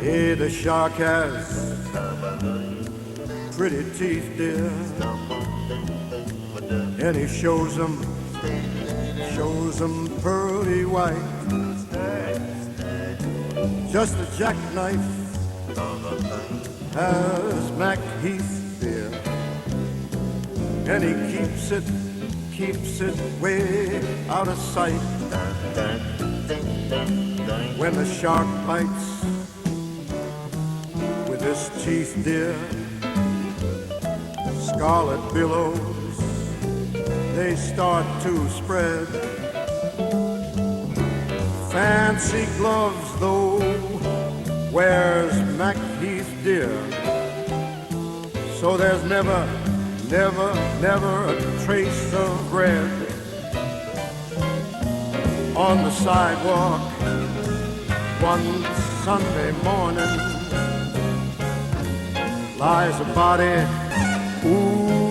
Hey, the shark has pretty teeth, dear, and he shows them pearly white. Just a jackknife has Mac Heath, dear, and he keeps it way out of sight. When the shark bites with his teeth, dear, scarlet billows, they start to spread. Fancy gloves, though, wears Mac Heath, dear, so there's never a trace of red. On the sidewalk one Sunday morning lies a body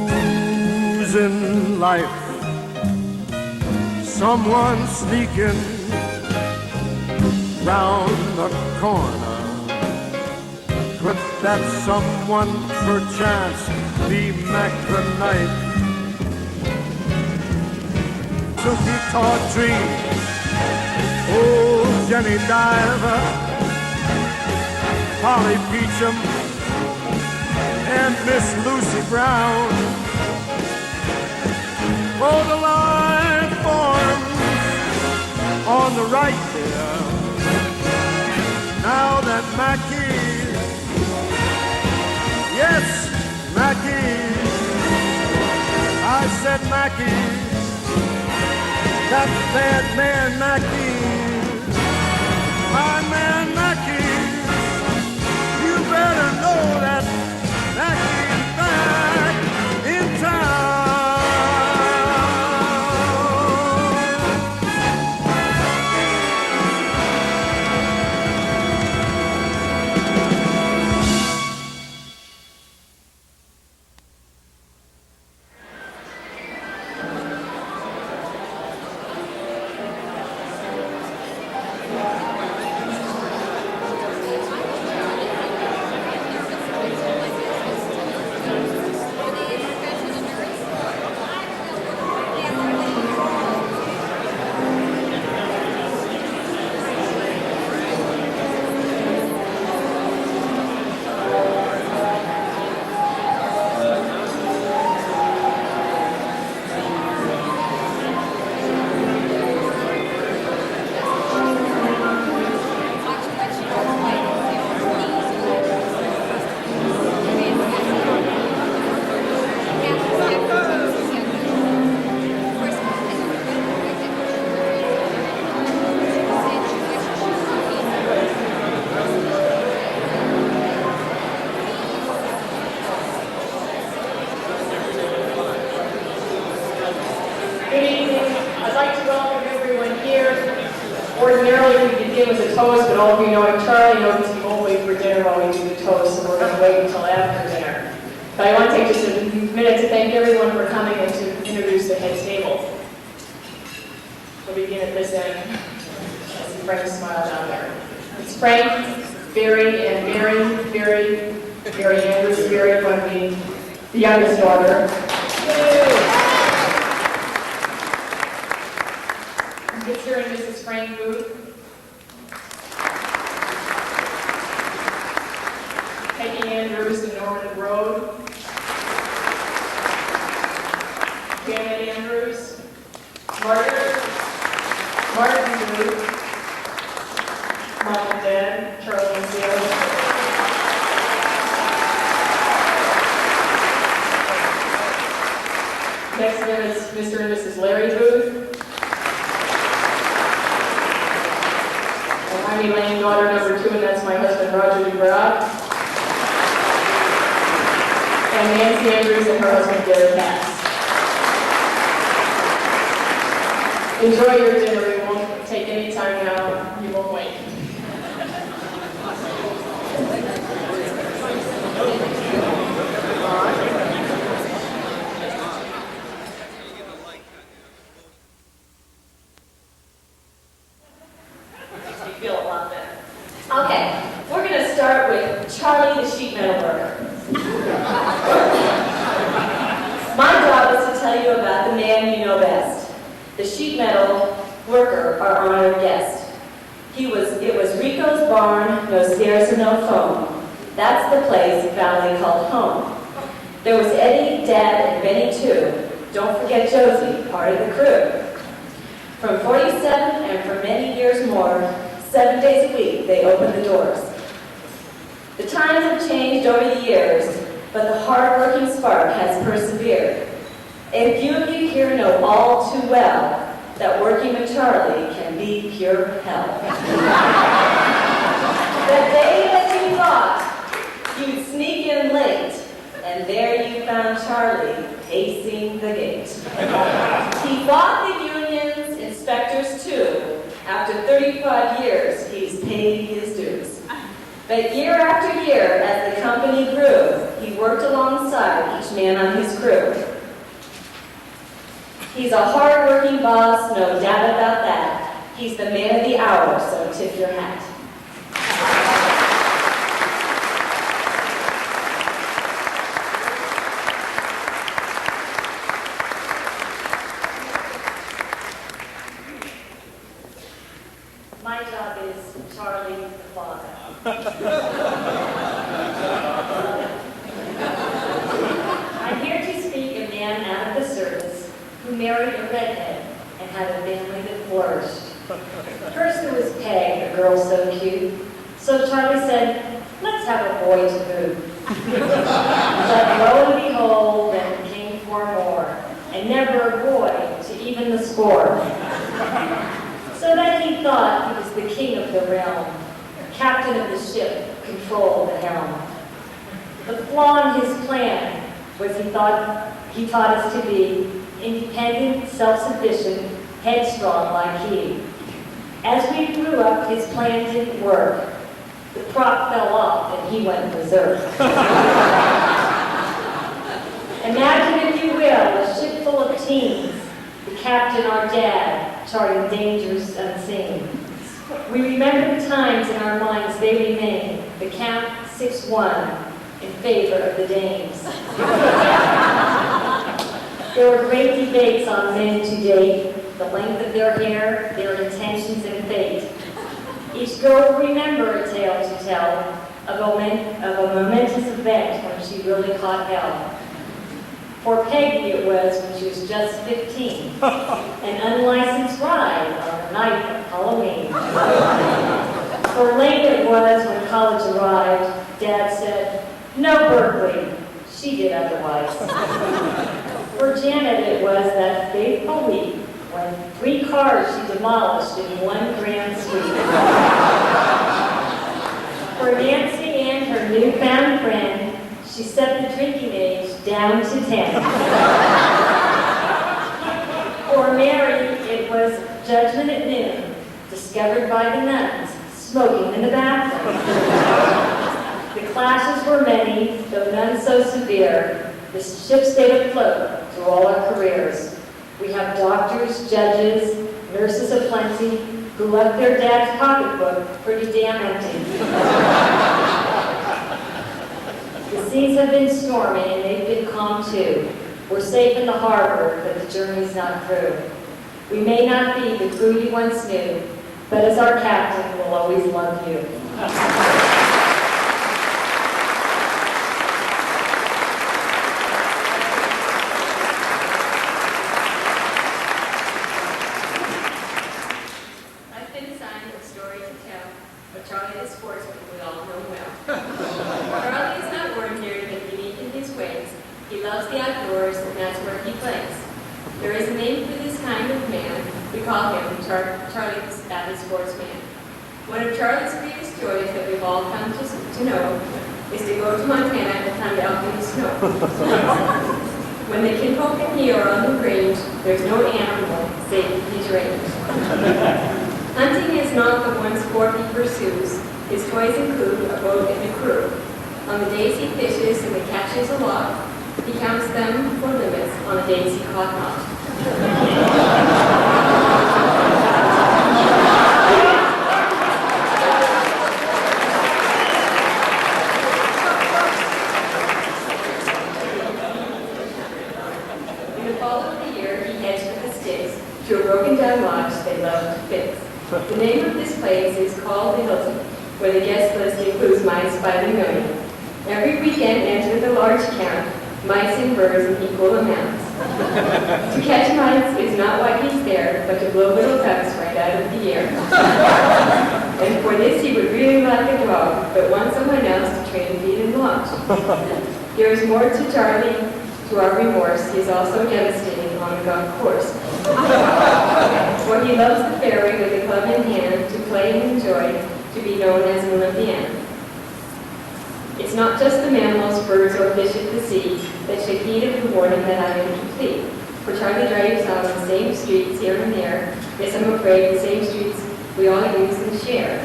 oozing life. Someone sneaking round the corner. Could that someone perchance be Mac the Knife? Tookie Tawdry, old Jenny Diver, Polly Peachum, and Miss Lucy Brown. Oh, the line forms on the right there. Now that Mackie, yes, Mackie, I said Mackie, that bad man Mackie, my man Mackie, you better know that Mackie's back in town. Toast, but all of you know I'm Charlie. Notice we won't wait for dinner while we do the toast, so we're going to wait until after dinner. But I want to take just a minute to thank everyone for coming and to introduce the head table. We'll begin at this end. That's Frank's smile down there. It's Frank, Barry, and Barry Andrews. Barry, one being the youngest daughter. Mr. and Mrs. Frank Booth. Peggy Andrews and Norman Road. Janet Andrews. Martin Booth. Mom and Dad, Charlie and Seal. Next then is Mr. and Mrs. Larry Booth. And I'm Elaine, daughter number 2, and that's my husband, Roger DeGraw. And Nancy Andrews and her husband, Gary Cass. Enjoy your dinner. It won't take any time now. You won't wait. Makes me feel a lot better. Okay, we're going to start Charlie the sheet metal worker. My job is to tell you about the man you know best, the sheet metal worker, our honored guest. It was Rico's barn, no stairs and no foam. That's the place Valley called home. There was Eddie, Dad, and Benny too. Don't forget Josie, part of the crew. From 47 and for many years more, 7 days a week, they opened the doors. The times have changed over the years, but the hard-working spark has persevered. And few of you here know all too well that working with Charlie can be pure hell. The day that you thought you'd sneak in late, and there you found Charlie pacing the gate. He fought the unions, inspectors too. After 35 years, he's paid his dues. But year after year, as the company grew, he worked alongside each man on his crew. He's a hard-working boss, no doubt about that. He's the man of the hour, so tip your hat. My job is Charlie the father. I'm here to speak a man out of the service who married a redhead and had a family that flourished. First there was Peg, a girl so cute. So Charlie said, let's have a boy to boot. But lo and behold, then came 4 more, and never a boy to even the score. So that he thought he was the king of the realm, captain of the ship, control the helm. The flaw in his plan was he taught us to be independent, self-sufficient, headstrong like he. As we grew up, his plan didn't work. The prop fell off and he went berserk. Imagine, if you will, a ship full of teens, the captain, our dad, charting dangers unseen. We remember the times in our minds they remain, the count 6-1 in favor of the Danes. There were great debates on men to date, the length of their hair, their intentions and fate. Each girl will remember a tale to tell of a momentous event when she really caught hell. For Peggy it was when she was just 15, an unlicensed ride on the night of Halloween. For Lane it was when college arrived, Dad said, no Berkeley, she did otherwise. For Janet it was that fateful week when 3 cars she demolished in one grand sweep. For Nancy and her newfound friend, she set the drinking age down to 10. For Mary, it was judgment at noon, discovered by the nuns, smoking in the bathroom. The clashes were many, though none so severe. The ship stayed afloat through all our careers. We have doctors, judges, nurses aplenty, who left their dad's pocketbook pretty damn empty. The seas have been stormy and they've been calm too. We're safe in the harbor, but the journey's not through. We may not be the crew you once knew, but as our captain, we'll always love you. I've been assigned a story to tell of Charlie the sportsman we all know well. Charlie is not ordinary but unique in his ways. He loves the outdoors and that's where he plays. There is a name for this kind of man. We call him Charlie the Savage Sportsman. One of Charlie's greatest joys that we've all come to know is to go to Montana and hunt elk in the snow. When the kinfolk and he are on the range, there's no animal save his range. Hunting is not the one sport he pursues. His toys include a boat and a crew. On the days he fishes and the catches a lot, he counts them for limits on the days he caught not. The name of this place is called the Hilton, where the guest list includes mice by the million. Every weekend enter the large count, mice and birds in equal amounts. To catch mice is not why he's there, but to blow little ducks right out of the air. And for this he would really like a dog, but want someone else to train, feed, and watch. There is more to Charlie, to our remorse. He is also devastating on the golf course. For he loves the ferry with a club in hand, to play and enjoy, to be known as an Olympian. It's not just the mammals, birds, or fish at the sea that should heed of the warning that I am complete. For Charlie drives on the same streets here and there. Yes, I'm afraid the same streets we all use and share.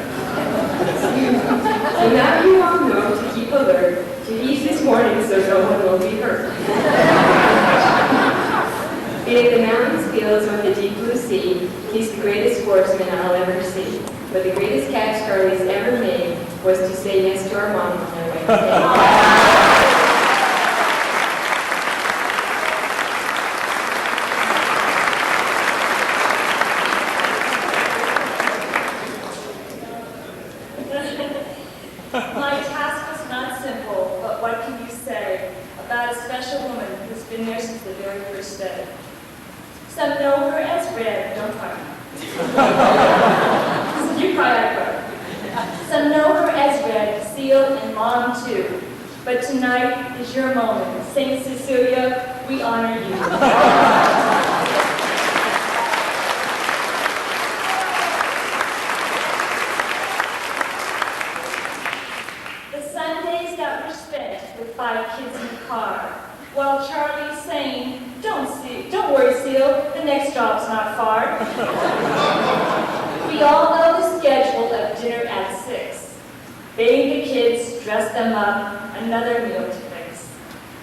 So now you all know to keep alert, to ease this warning so no one will be hurt. Be it the mountains, fields, or the deep blue sea, he's the greatest sportsman I'll ever see. But the greatest catch Charlie's ever made was to say yes to our mom on their Wednesday. My task was not simple, but what can you say about a special woman who's been there since the very first day? Some know her as Red, don't cry. You cry, I cry. Some know her as Red, Seal, and Mom too. But tonight is your moment. Saint Cecilia, we honor you. Sundays that were spent with 5 kids in the car, while Charlie's saying, don't worry, Seal, the next stop's not far. We all know the schedule of dinner at 6. Bathe the kids, dress them up, another meal to fix.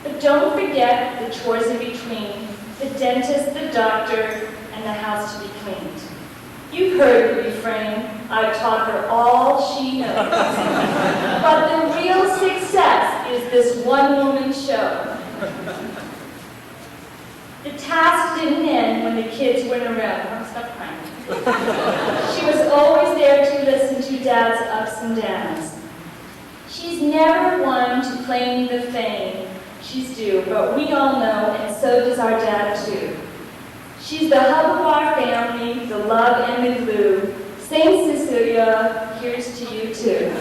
But don't forget the chores in between, the dentist, the doctor, and the house to be cleaned. You've heard the refrain, I've taught her all she knows. But the real success is this one-woman show. The task didn't end when the kids went around. Oh, stop crying. She was always there to listen to Dad's ups and downs. She's never one to claim the fame she's due, but we all know, and so does our dad too. She's the hub of our family, the love and the glue. Saint Cecilia, here's to you too.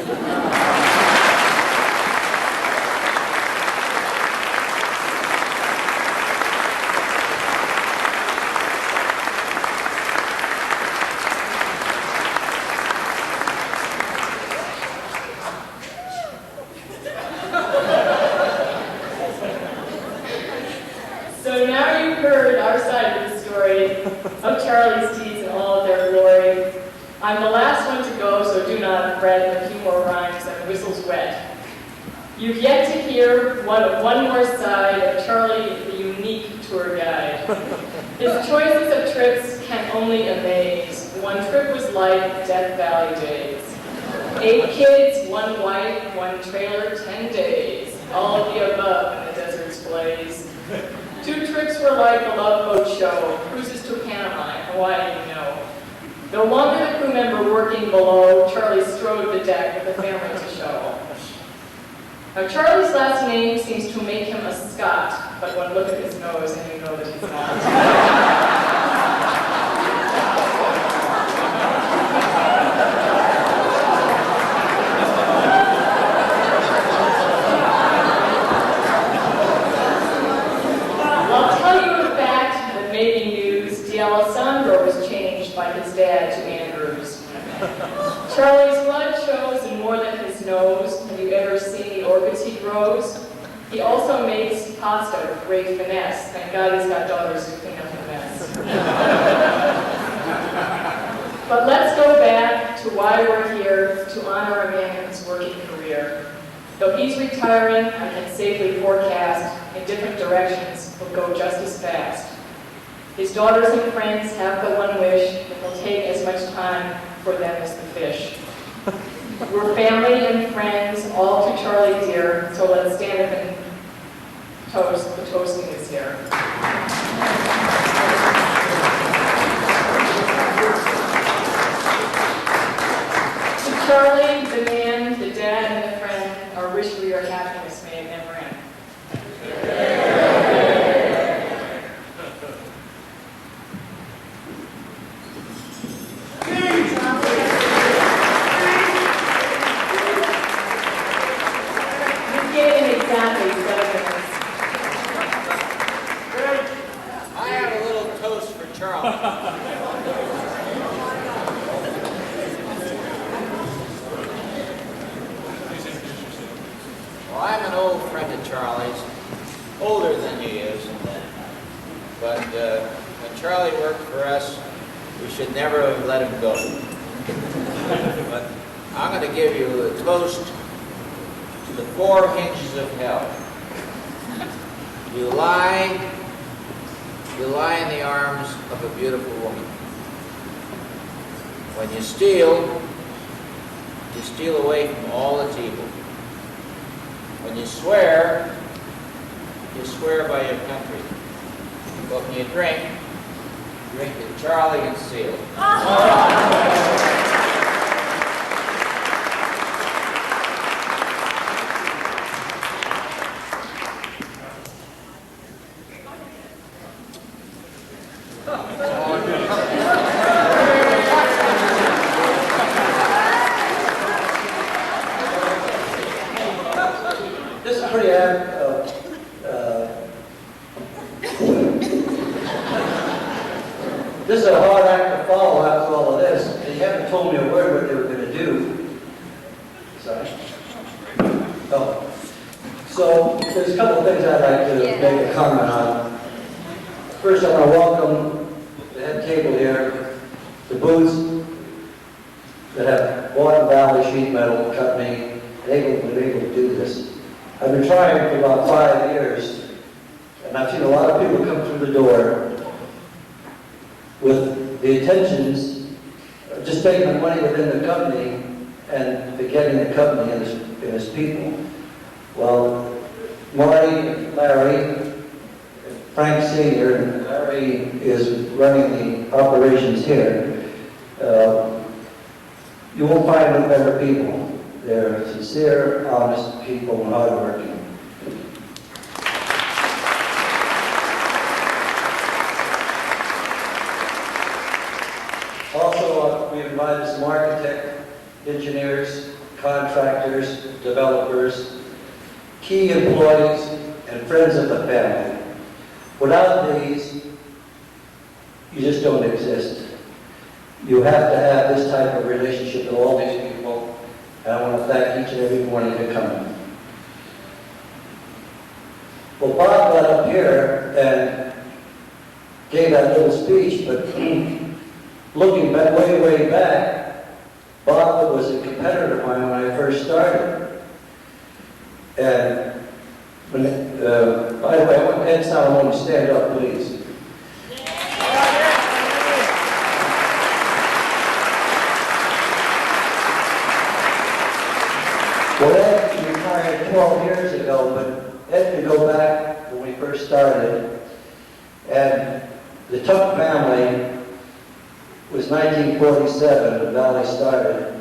So now you've heard our side of the story of Charlie's deeds in all of their glory. I'm the last one to go, so do not fret, a few more rhymes and whistles wet. You've yet to hear one more side of Charlie, the unique tour guide. His choices of trips can only amaze. One trip was like Death Valley days. 8 kids, 1 wife, 1 trailer, 10 days. All of the above in the desert's blaze. 2 trips were like a Love Boat show, cruises to Panama and Hawaii, you know. No longer the crew member working below, Charlie strode the deck with the family to show. Now Charlie's last name seems to make him a Scot, but one look at his nose and you know that he's not. Alessandro was changed by his dad to Andrews. Charlie's blood shows in more than his nose. Have you ever seen the orchids he grows? He also makes pasta with great finesse. Thank God he's got daughters who clean up the mess. But let's go back to why we're here, to honor a man in his working career. Though he's retiring, I can safely forecast in different directions will go just as fast. His daughters and friends have the one wish, it will take as much time for them as the fish. We're family and friends, all to Charlie dear, so let's stand up and toast. The toasting is here. Charlie, the man, the dad, and the friend are wish for your happiness may it never end. You gave him exactly 7 minutes. I have a little toast for Charlie. Well, I'm an old friend of Charlie's, older than he is. But when Charlie worked for us, we should never have let him go. But I'm going to give you a toast to the 4 hinges of hell. You lie in the arms of a beautiful woman. When you steal away from all that's evil. When you swear by your country. But when you drink to Charlie and Seal. This is pretty this is a hard act to follow after all of this. They haven't told me a word what they were going to do. Sorry. Oh. So there's a couple of things I'd like to make a comment on. First, I want to welcome the head table here, the booths that have Water Valley Sheet Metal Company, been able to do this. I've been trying for about 5 years, and I've seen a lot of people come through the door with the intentions of just taking the money within the company and forgetting the company and its people. Well, Marty, Larry, Frank Sr., and Larry is running the operations here. You won't find no better people. They're sincere, honest people and hardworking. Also, we invited some architects, engineers, contractors, developers, key employees, and friends of the family. Without these, you just don't exist. You have to have this type of relationship with all these people, and I want to thank each and every one of you for coming. Well, Bob got up here and gave that little speech, but looking back, way back, Bob was a competitor of mine when I first started. And when, by the way, I want Ed Salomon to stand up, please. Well, Ed retired 12 years ago, but Ed could go back when we first started. And the Tuck family was 1947 when Valley started.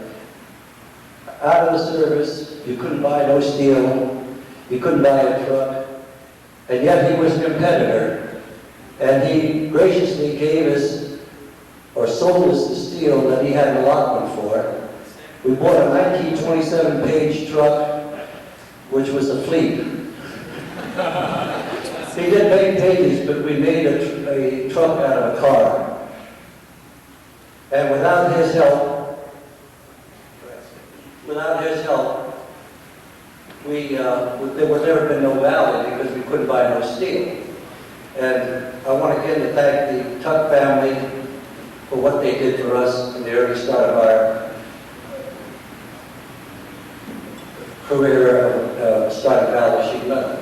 Out of the service, you couldn't buy no steel, you couldn't buy a truck, and yet he was a competitor. And he graciously gave us, or sold us the steel that he had an allotment for. We bought a 1927-page truck, which was a Fleet. He didn't make pages, but we made a truck out of a car. And without his help, there would never been no Valley because we couldn't buy no steel. And I want again to thank the Tuck family for what they did for us in the early start of our career of starting Valley Sheet Metal.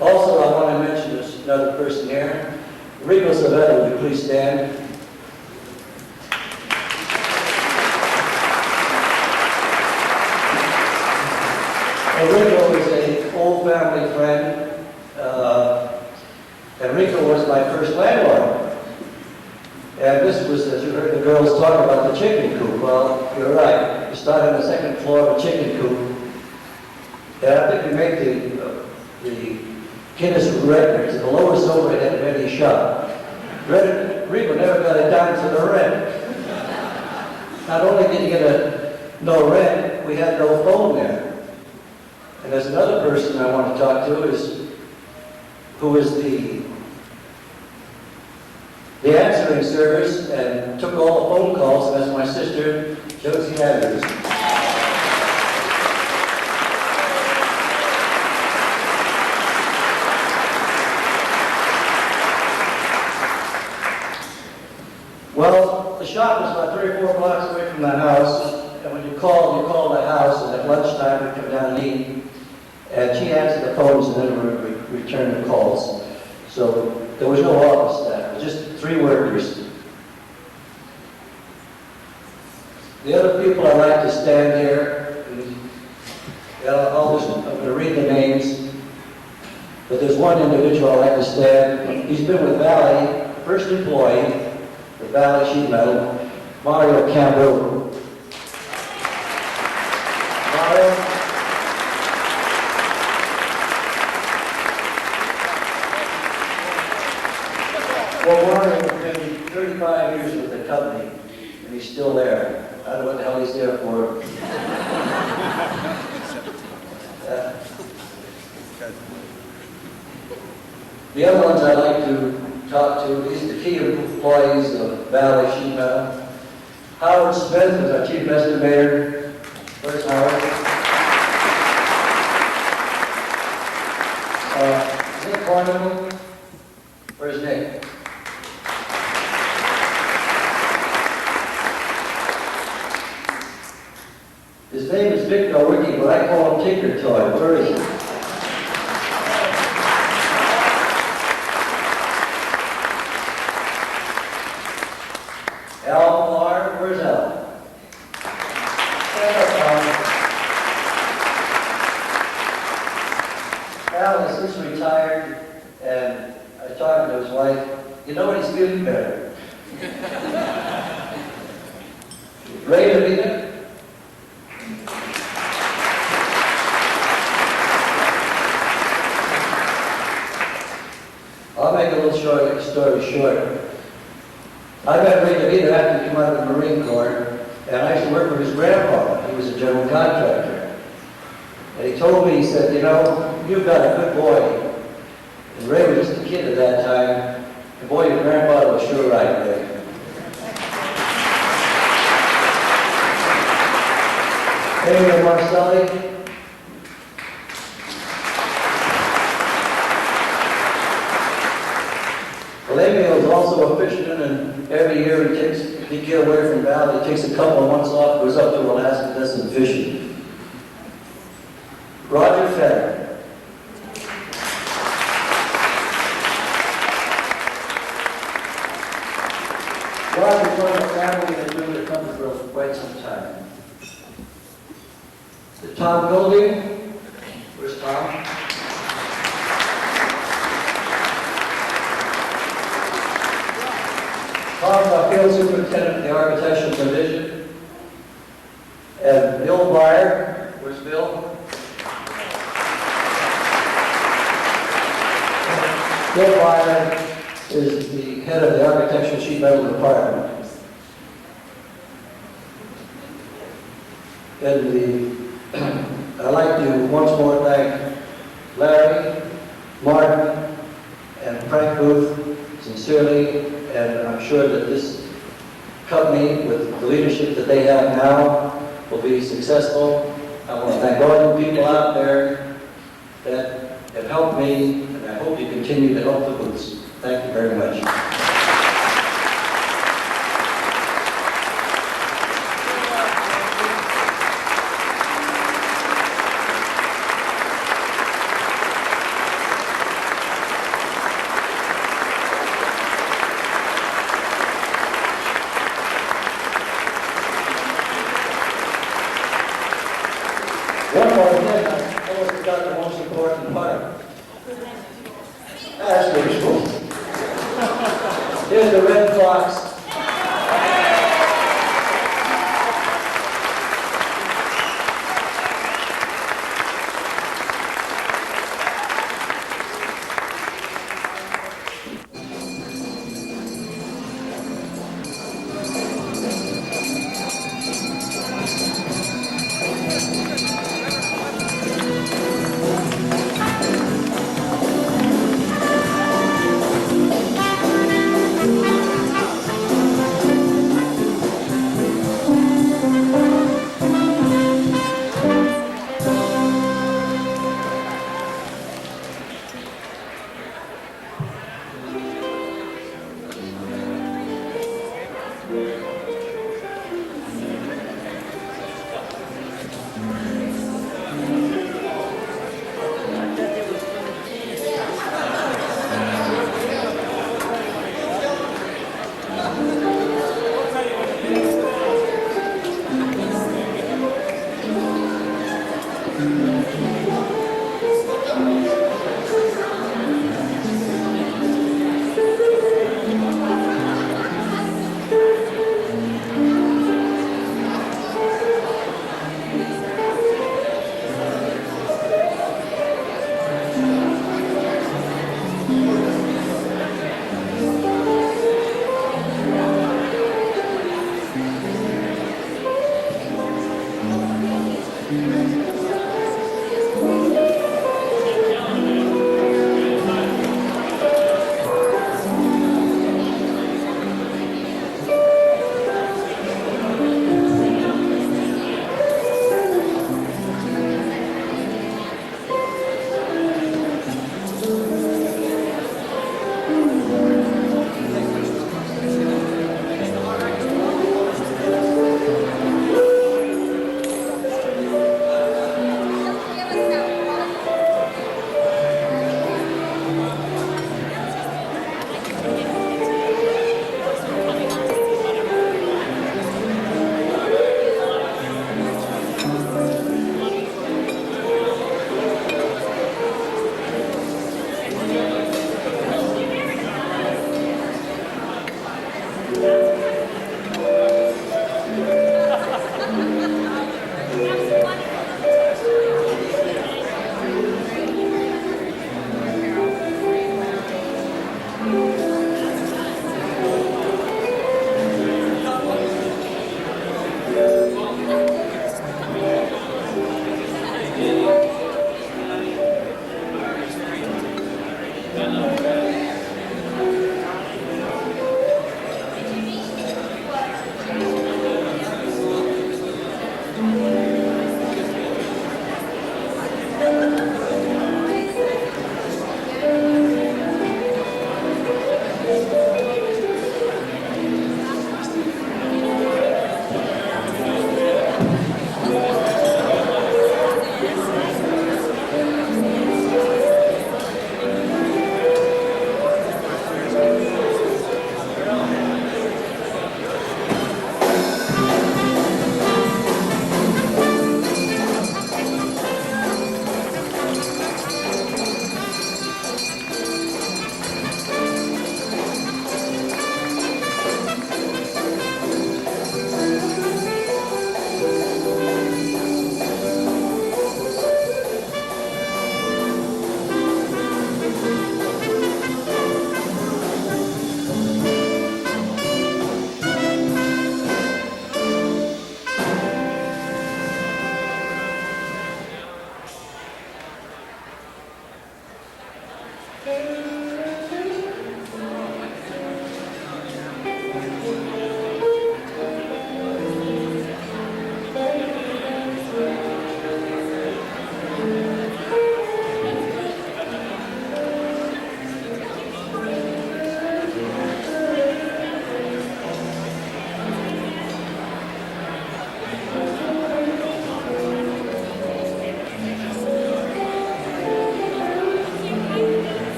Also, I want to mention this another person here. Rico Savetta, would you please stand? Rico is an old family friend, and Rico was my first landlord. And this was, as you heard the girls talk about the chicken coop. Well, you're right. We started on the second floor of a chicken coop. And I think we make the Guinness records, the lowest overhead of any shop. Reba never got a dime for the rent. Not only did you get no rent, we had no phone there. And there's another person I want to talk to who is the answering service and took all the phone calls, and that's my sister, Josie Andrews. Well, the shop was about 3 or 4 blocks away from that house, and when you called the house, and at lunchtime we'd come down and eat, and she answered the phones and then we returned the calls. So there was no office staff, it was just 3 workers. The other people I like to stand here, and I'm going to read the names, but there's one individual I like to stand. He's been with Valley, first employee, the Valley Sheet Metal, Mario Campbell. Mario? Well, Mario has been 35 years with the company, and he's still there. I don't know what the hell he's there for. The other ones I like to talk to, these are the key employees of Valley Sheet Metal. Howard Smith is our chief estimator. Where's Howard? Nick Cornwell. Where's Nick? His name is Victor Wiki, but I call him Tinker Toy. Where is he? Al Millar, where's Al? Al has since retired, and I was talking to his wife. You know what, he's feeling better. Ray Davida? I'll make a little story short. I met Ray DeVito after he came out of the Marine Corps, and I used to work for his grandpa. He was a general contractor. And he told me, he said, you know, you've got a good boy. And Ray was just a kid at that time. And boy, your grandfather was sure right, Ray. Amy Marcelli. Emil is also a fisherman, and every year he get away from Valley, he takes a couple of months off, goes up to Alaska, does some fishing. Roger Federer. Roger's one of the family that's been with the company for quite some time. Tom Golding. Where's Tom? Tom's our field superintendent of the architectural division. And Bill Breyer, where's Bill? Bill Breyer is the head of the architectural sheet metal department. And I'd like to once more thank Larry, Martin, and Frank Booth sincerely. And I'm sure that this company, with the leadership that they have now, will be successful. I want to thank all the people out there that have helped me, and I hope you continue to help the Booths. Thank you very much. One more thing, I almost forgot the most important part. That's pretty cool. Here's the Red Fox.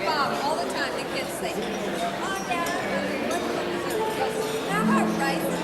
Bob, all the time the kids say, "Oh, Dad, how about rice and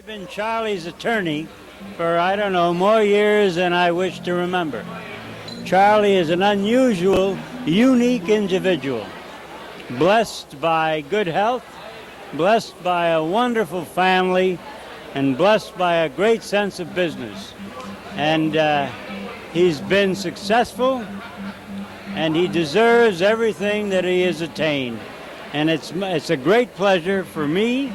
I've been Charlie's attorney for, I don't know, more years than I wish to remember. Charlie is an unusual, unique individual, blessed by good health, blessed by a wonderful family, and blessed by a great sense of business. And he's been successful, and he deserves everything that he has attained. And it's a great pleasure for me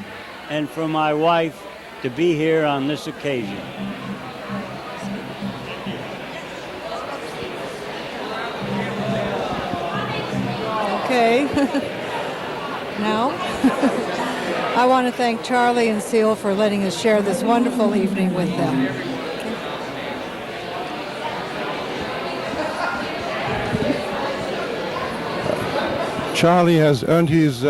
and for my wife to be here on this occasion. Okay. Now, I want to thank Charlie and Seal for letting us share this wonderful evening with them. Charlie has earned his,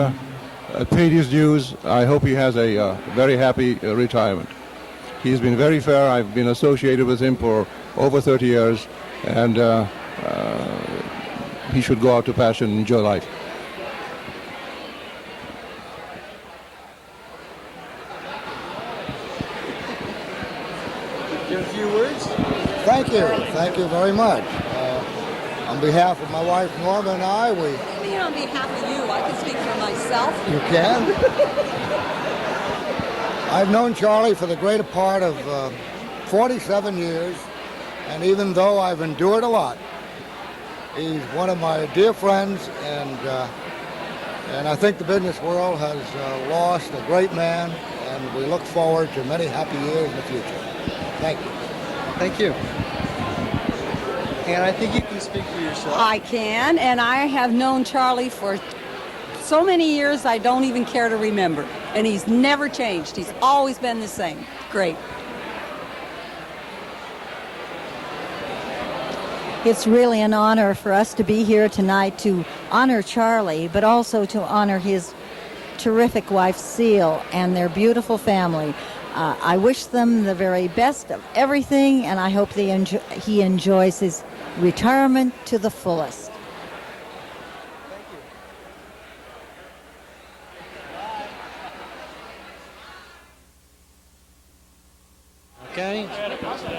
paid his dues. I hope he has a very happy retirement. He's been very fair. I've been associated with him for over 30 years, and he should go out to pasture and enjoy life. Give a few words. Thank you very much. On behalf of my wife Norma and I, Maybe on behalf of you, I can speak for myself. You can. I've known Charlie for the greater part of 47 years, and even though I've endured a lot, he's one of my dear friends, and I think the business world has lost a great man, and we look forward to many happy years in the future. Thank you. Thank you. And I think you can speak for yourself. I can, and I have known Charlie for so many years I don't even care to remember. And he's never changed. He's always been the same. Great. It's really an honor for us to be here tonight to honor Charlie, but also to honor his terrific wife, Seal, and their beautiful family. I wish them the very best of everything, and I hope he enjoys his retirement to the fullest. Okay?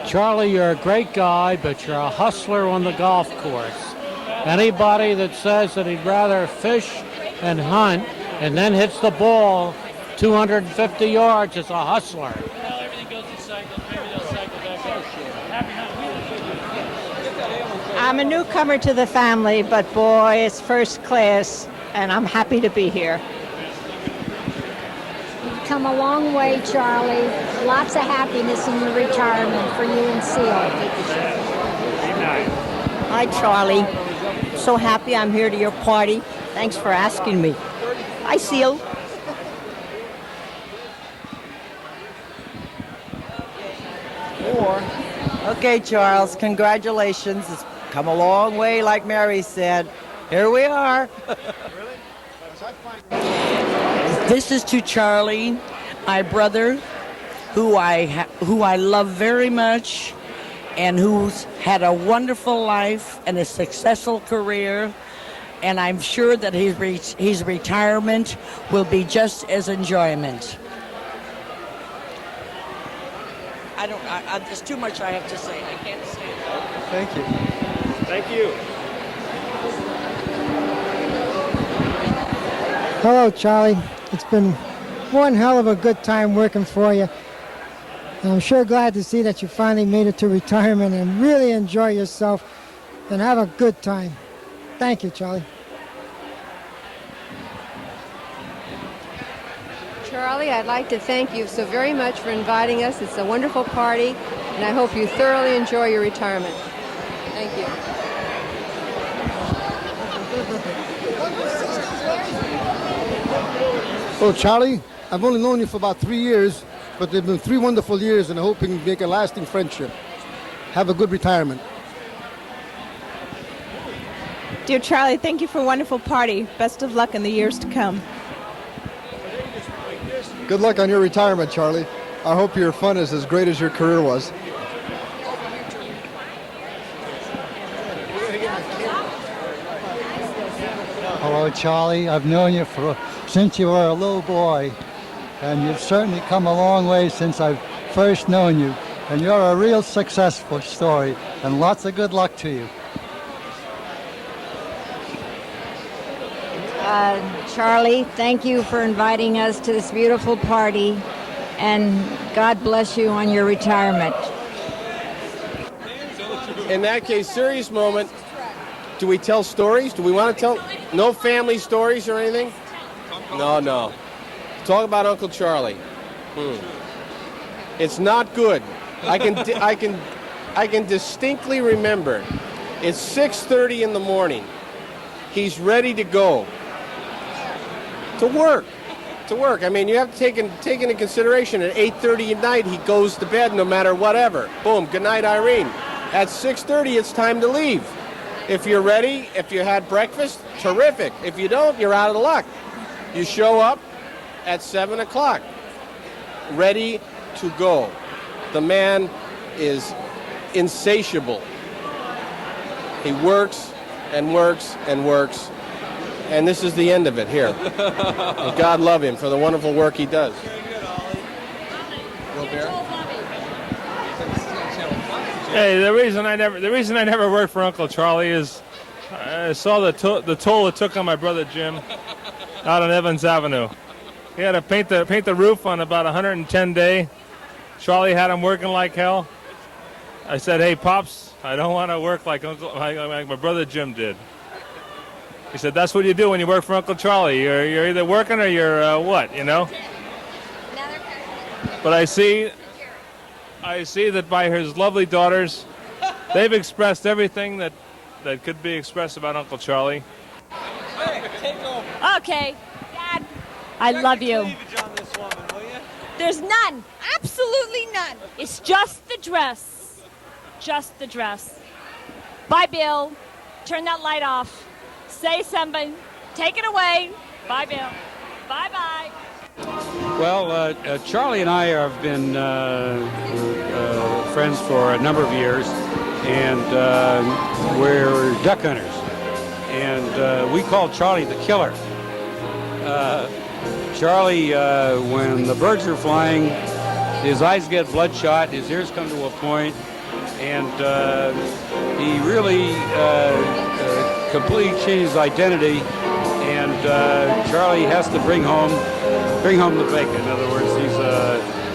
Charlie, you're a great guy, but you're a hustler on the golf course. Anybody that says that he'd rather fish and hunt and then hits the ball 250 yards is a hustler. I'm a newcomer to the family, but boy, it's first class, and I'm happy to be here. You've come a long way, Charlie. Lots of happiness in your retirement for you and Seal. Hi, Charlie. So happy I'm here to your party. Thanks for asking me. Hi, Seal. Okay, Charles, congratulations. It's come a long way, like Mary said. Here we are. This is to Charlie, my brother, who I love very much, and who's had a wonderful life and a successful career. And I'm sure that his retirement will be just as enjoyment. There's too much I have to say. I can't say it. Thank you. Thank you. Hello, Charlie. It's been one hell of a good time working for you. And I'm sure glad to see that you finally made it to retirement and really enjoy yourself and have a good time. Thank you, Charlie. Charlie, I'd like to thank you so very much for inviting us. It's a wonderful party, and I hope you thoroughly enjoy your retirement. Thank you. Well, Charlie, I've only known you for about 3 years, but they've been 3 wonderful years, and I hope we can make a lasting friendship. Have a good retirement. Dear Charlie, thank you for a wonderful party. Best of luck in the years to come. Good luck on your retirement, Charlie. I hope your fun is as great as your career was. Hello, Charlie. I've known you since you were a little boy, and you've certainly come a long way since I've first known you. And you're a real successful story, and lots of good luck to you. Charlie, thank you for inviting us to this beautiful party, and God bless you on your retirement. In that case, serious moment. Do we tell stories? Do we want to tell? No family stories or anything? No. Talk about Uncle Charlie. It's not good. I can distinctly remember. It's 6:30 in the morning. He's ready to go. To work. I mean, you have to take into consideration at 8:30 at night he goes to bed no matter whatever. Boom, good night, Irene. At 6:30 it's time to leave. If you're ready, if you had breakfast, terrific. If you don't, you're out of luck. You show up at 7 o'clock, ready to go. The man is insatiable. He works and works and works. And this is the end of it here. And God love him for the wonderful work he does. Hey, the reason I never worked for Uncle Charlie is I saw the toll it took on my brother Jim out on Evans Avenue. He had to paint the roof on about 110 day. Charlie had him working like hell. I said, "Hey, Pops, I don't want to work like my brother Jim did." He said, "That's what you do when you work for Uncle Charlie. You're either working or you're what, you know?" But I see that by his lovely daughters, they've expressed everything that could be expressed about Uncle Charlie. Okay, Dad, I love you. There's none, absolutely none. It's just the dress. Just the dress. Bye, Bill. Turn that light off. Say something. Take it away. Bye, Bill. Bye-bye. Well, Charlie and I have been friends for a number of years, and we're duck hunters. And we call Charlie the killer. Charlie, when the birds are flying, his eyes get bloodshot, his ears come to a point, and he really completely changed his identity. And Charlie has to bring home the bacon. In other words,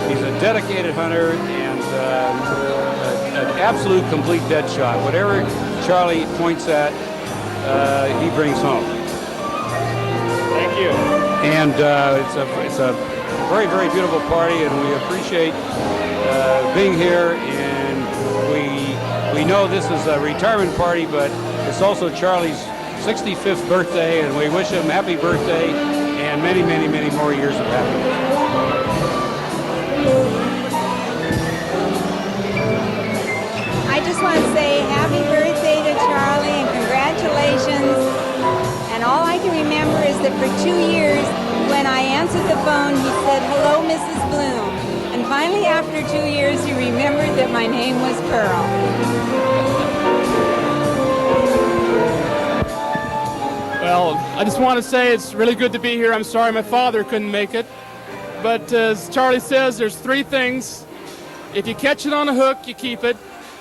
he's a dedicated hunter and an absolute complete dead shot. Whatever Charlie points at, he brings home. Thank you. And it's a very, very beautiful party, and we appreciate being here. And we know this is a retirement party, but it's also Charlie's 65th birthday, and we wish him happy birthday and many, many, many more years of happiness. I just want to say happy birthday to Charlie and congratulations. And all I can remember is that for 2 years, when I answered the phone, he said, "Hello, Mrs. Bloom." And finally, after 2 years, he remembered that my name was Pearl. Well, I just want to say it's really good to be here. I'm sorry my father couldn't make it. But as Charlie says, there's 3 things. If you catch it on a hook, you keep it.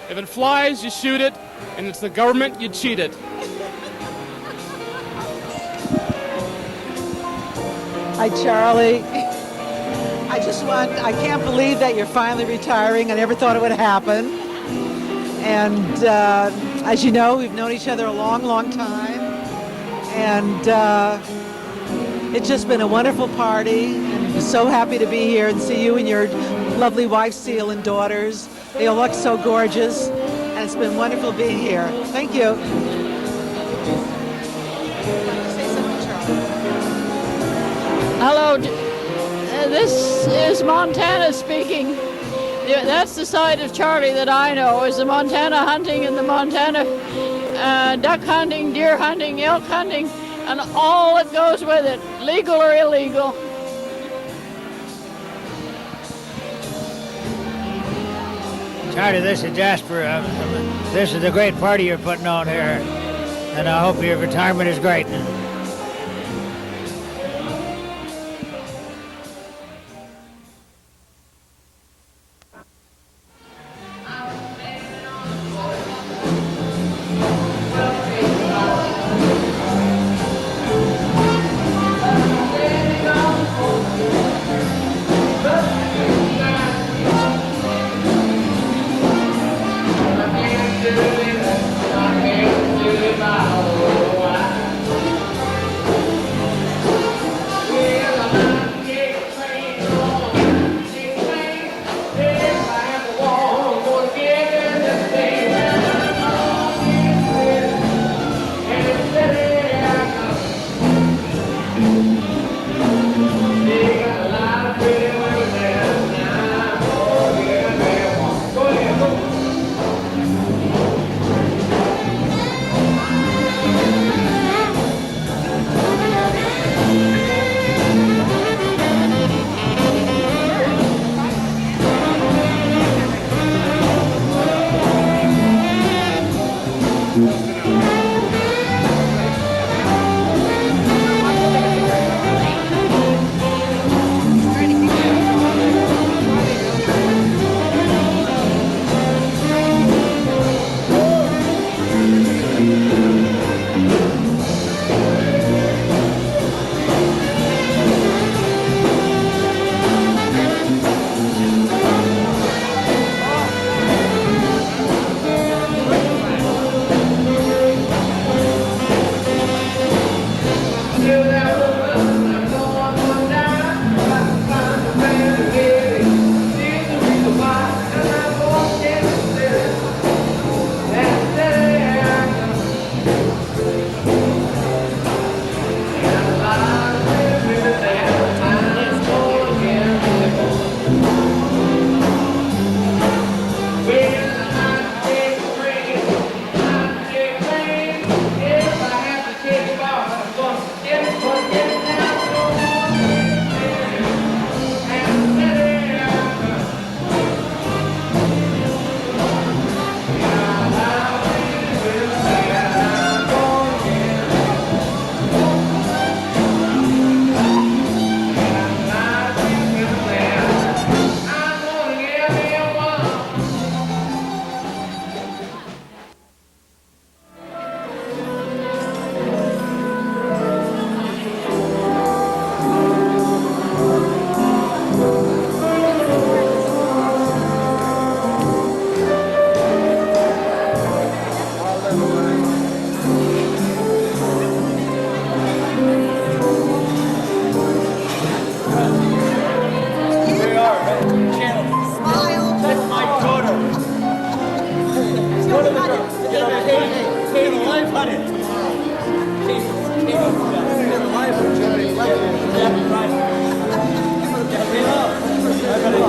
If it flies, you shoot it. And it's the government, you cheat it. Hi, Charlie. I can't believe that you're finally retiring. I never thought it would happen. And as you know, we've known each other a long, long time. And it's just been a wonderful party. And I'm so happy to be here and see you and your lovely wife, Seal, and daughters. They all look so gorgeous. And it's been wonderful being here. Thank you. Hello, this is Montana speaking. That's the side of Charlie that I know, is the Montana hunting and the Montana duck hunting, deer hunting, elk hunting, and all that goes with it, legal or illegal. Charlie, this is Jasper. This is a great party you're putting on here, and I hope your retirement is great.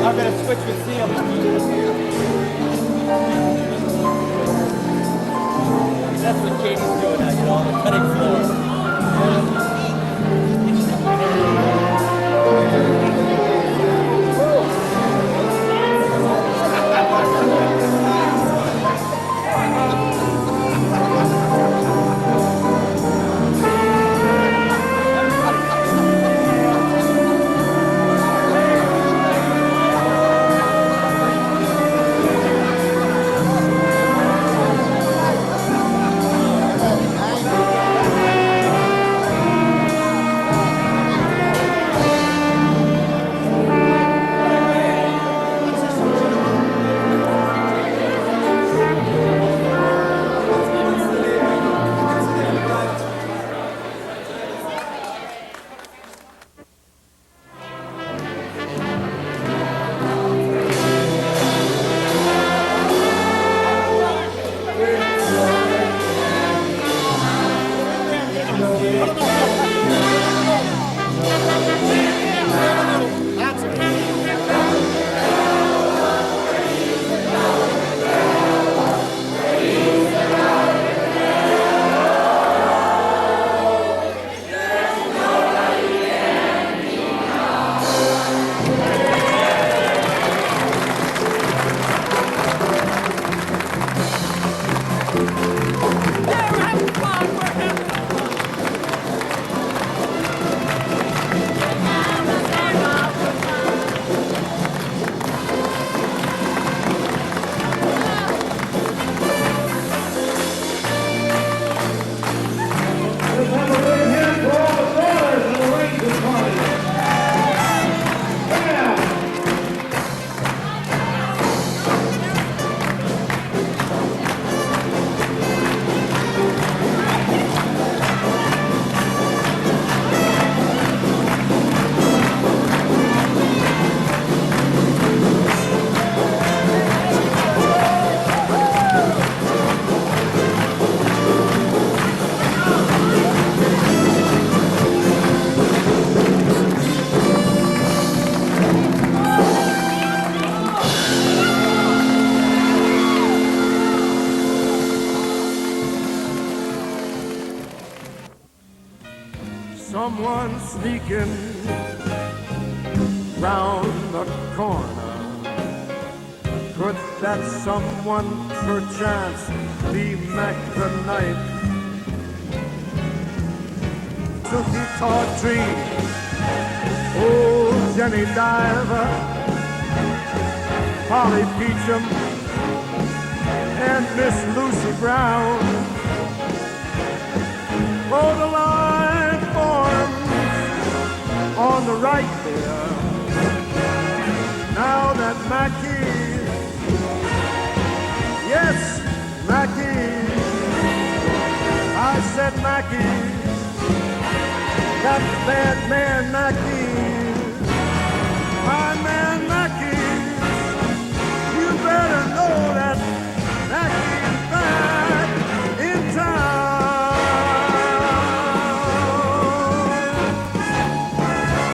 I'm gonna switch with Seal. That's what Katie's doing now, you know, on the cutting floor. Someone sneaking round the corner. Could that someone perchance be Mac the Knife? Suki Tawdry, old Jenny Diver, Polly Peachum, and Miss Lucy Brown. Oh, the line forms on the right there. Now that Mackie, yes, Mackie, I said Mackie, that bad man Mackie, my man.